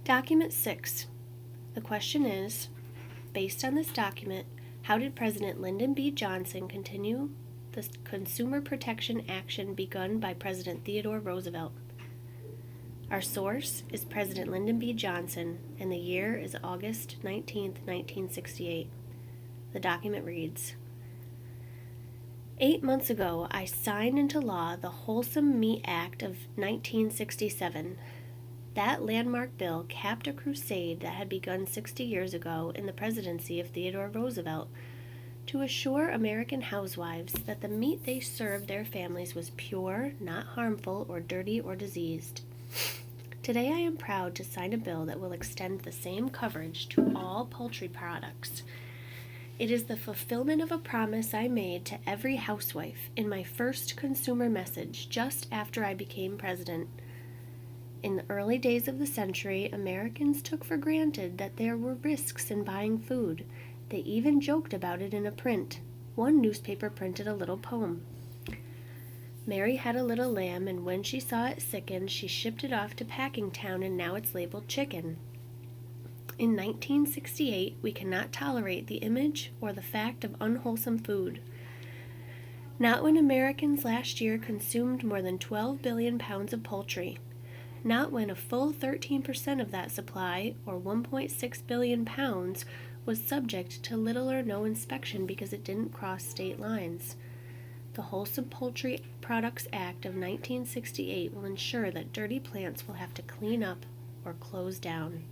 Document 6. The question is, based on this document, how did President Lyndon B. Johnson continue the consumer protection action begun by President Theodore Roosevelt? Our source is President Lyndon B. Johnson, and the year is August 19, 1968. The document reads, 8 months ago, I signed into law the Wholesome Meat Act of 1967. That landmark bill capped a crusade that had begun 60 years ago in the presidency of Theodore Roosevelt to assure American housewives that the meat they served their families was pure, not harmful or dirty or diseased. Today I am proud to sign a bill that will extend the same coverage to all poultry products. It is the fulfillment of a promise I made to every housewife in my first consumer message just after I became president. In the early days of the century, Americans took for granted that there were risks in buying food. They even joked about it in a print. One newspaper printed a little poem. Mary had a little lamb, and when she saw it sicken, she shipped it off to Packingtown, and now it's labeled chicken. In 1968, we cannot tolerate the image or the fact of unwholesome food. Not when Americans last year consumed more than 12 billion pounds of poultry. Not when a full 13% of that supply, or 1.6 billion pounds, was subject to little or no inspection because it didn't cross state lines. The Wholesome Poultry Products Act of 1968 will ensure that dirty plants will have to clean up or close down.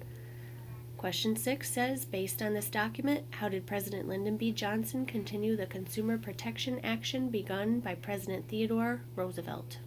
Question 6 says, based on this document, how did President Lyndon B. Johnson continue the consumer protection action begun by President Theodore Roosevelt?